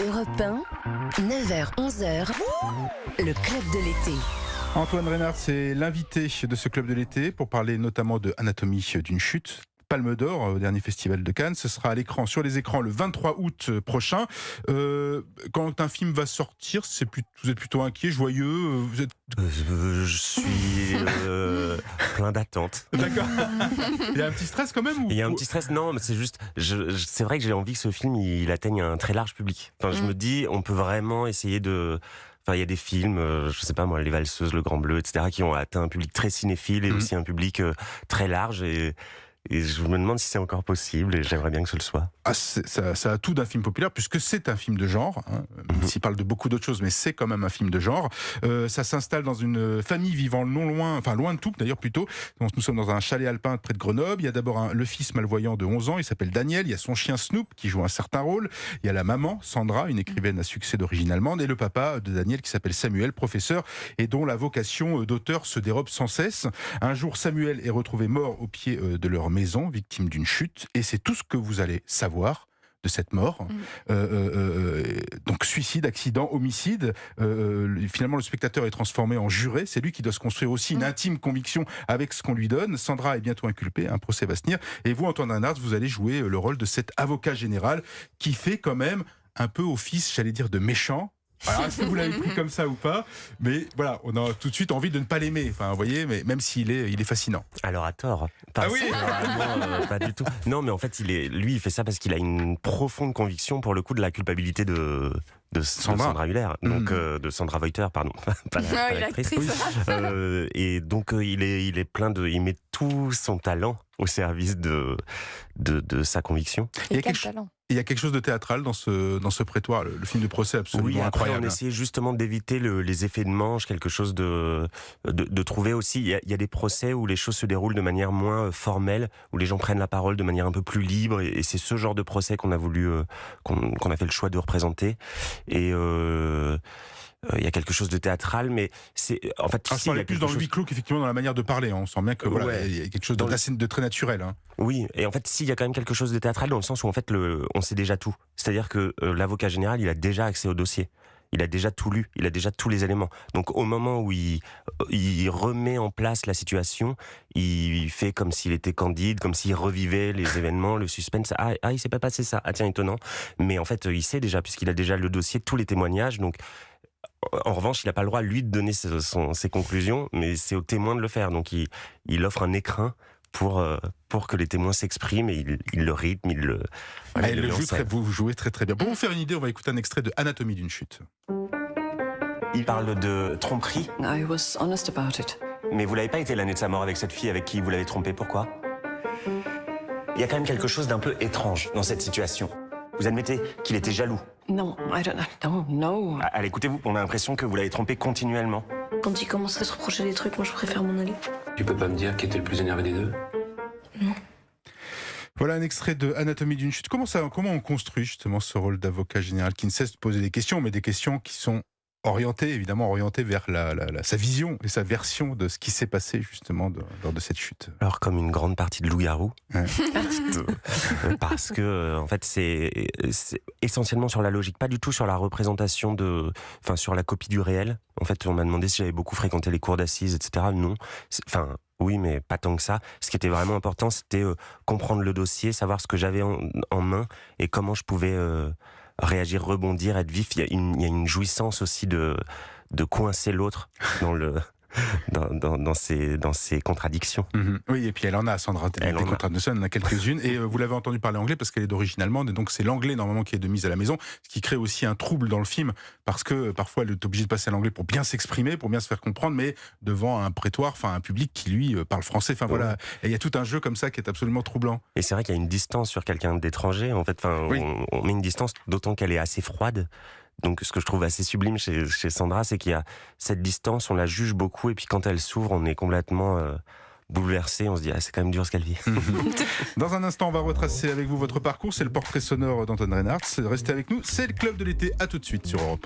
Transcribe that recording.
Europe 1, 9h-11h, le club de l'été. Antoine Reynard, c'est l'invité de ce club de l'été pour parler notamment de Anatomie d'une chute. Palme d'Or au dernier festival de Cannes. Ce sera à l'écran, sur les écrans, le 23 août prochain. Quand un film va sortir, vous êtes plutôt inquiet, joyeux vous êtes... Je suis plein d'attentes. D'accord. Il y a un petit stress quand même ou... Il y a un petit stress, non, mais c'est juste... c'est vrai que j'ai envie que ce film il atteigne un très large public. Enfin, je me dis, on peut vraiment essayer de... Enfin, il y a des films, je sais pas moi, Les Valseuses, Le Grand Bleu, etc., qui ont atteint un public très cinéphile et aussi un public très large. Et je me demande si c'est encore possible, et j'aimerais bien que ce le soit. Ah, ça a tout d'un film populaire, puisque c'est un film de genre, hein, même s'il parle de beaucoup d'autres choses, mais c'est quand même un film de genre. Ça s'installe dans une famille vivant loin de tout, d'ailleurs plutôt. Donc, nous sommes dans un chalet alpin près de Grenoble. Il y a d'abord le fils malvoyant de 11 ans, il s'appelle Daniel. Il y a son chien Snoop, qui joue un certain rôle. Il y a la maman, Sandra, une écrivaine à succès d'origine allemande. Et le papa de Daniel, qui s'appelle Samuel, professeur, et dont la vocation d'auteur se dérobe sans cesse. Un jour, Samuel est retrouvé mort au pied de leur maison, victime d'une chute, et c'est tout ce que vous allez savoir de cette mort. Donc suicide, accident, homicide. Finalement, le spectateur est transformé en juré. C'est lui qui doit se construire aussi une intime conviction avec ce qu'on lui donne. Sandra est bientôt inculpée, un procès va se tenir. Et vous, Antoine Reynard, vous allez jouer le rôle de cet avocat général qui fait quand même un peu office, j'allais dire, de méchant. Alors, est-ce que vous l'avez pris comme ça ou pas? Mais voilà, on a tout de suite envie de ne pas l'aimer. Enfin, vous voyez, mais même s'il est fascinant. Alors à tort. Ah oui. Pas du tout. Non, mais en fait, il fait ça parce qu'il a une profonde conviction pour le coup de la culpabilité de Sandra Hüller, donc de Sandra Reuter, pardon, pas l'actrice. Oui. Et donc il est plein il met tout son talent au service de sa conviction. Il y a quelque chose de théâtral dans ce prétoire, le film de procès absolument incroyable. On essayait justement d'éviter les effets de manche, quelque chose de trouver aussi. Il y a des procès où les choses se déroulent de manière moins formelle, où les gens prennent la parole de manière un peu plus libre, et c'est ce genre de procès qu'on a voulu, qu'on a fait le choix de représenter. Et il y a quelque chose de théâtral, mais c'est en fait. Je parlais plus dans le huis clos qu'effectivement dans la manière de parler. On sent bien que il y a quelque chose de très naturel. Hein. Oui, et en fait, s'il y a quand même quelque chose de théâtral dans le sens où en fait on sait déjà tout. C'est-à-dire que l'avocat général, il a déjà accès au dossier. Il a déjà tout lu, il a déjà tous les éléments. Donc au moment où il remet en place la situation, il fait comme s'il était candide, comme s'il revivait les événements, le suspense. Ah, il s'est pas passé ça. Ah tiens, étonnant. Mais en fait, il sait déjà, puisqu'il a déjà le dossier, tous les témoignages. Donc en revanche, il n'a pas le droit, lui, de donner ses conclusions, mais c'est au témoin de le faire. Donc il offre un écrin pour que les témoins s'expriment, et il le rythme, vous jouez très très bien. Pour vous faire une idée, on va écouter un extrait de Anatomie d'une chute. Il parle de tromperie. I was honest about it. Mais vous l'avez pas été l'année de sa mort avec cette fille avec qui vous l'avez trompé, pourquoi? Il y a quand même quelque chose d'un peu étrange dans cette situation. Vous admettez qu'il était jaloux? No, I don't know. No. Allez, écoutez-vous, on a l'impression que vous l'avez trompé continuellement. Quand il commence à se reprocher des trucs, moi je préfère m'en aller. Tu peux pas me dire qui était le plus énervé des deux? Non. Voilà un extrait de Anatomie d'une chute. Comment on construit justement ce rôle d'avocat général qui ne cesse de poser des questions, mais des questions qui sont orientées vers sa vision et sa version de ce qui s'est passé justement lors de cette chute. Alors comme une grande partie de Loup-Garou, parce que en fait c'est essentiellement sur la logique, pas du tout sur la représentation sur la copie du réel. En fait, on m'a demandé si j'avais beaucoup fréquenté les cours d'assises, etc. Non, oui, mais pas tant que ça. Ce qui était vraiment important, c'était comprendre le dossier, savoir ce que j'avais en main et comment je pouvais réagir, rebondir, être vif. Il y a une jouissance aussi de coincer l'autre dans ses contradictions. Oui, et puis elle en a, Sandra, des contradictions, elle en a quelques-unes, et vous l'avez entendu parler anglais parce qu'elle est d'origine allemande, et donc c'est l'anglais normalement qui est de mise à la maison, ce qui crée aussi un trouble dans le film, parce que parfois elle est obligée de passer à l'anglais pour bien s'exprimer, pour bien se faire comprendre, mais devant un prétoire, un public qui lui parle français, voilà, et il y a tout un jeu comme ça qui est absolument troublant. Et c'est vrai qu'il y a une distance sur quelqu'un d'étranger, en fait, oui. on met une distance, d'autant qu'elle est assez froide. Donc ce que je trouve assez sublime chez Sandra, c'est qu'il y a cette distance, on la juge beaucoup, et puis quand elle s'ouvre, on est complètement bouleversé, on se dit c'est quand même dur ce qu'elle vit. Dans un instant, on va retracer avec vous votre parcours, c'est le portrait sonore d'Antoine Reynard. Restez avec nous, c'est le club de l'été, à tout de suite sur Europe 1.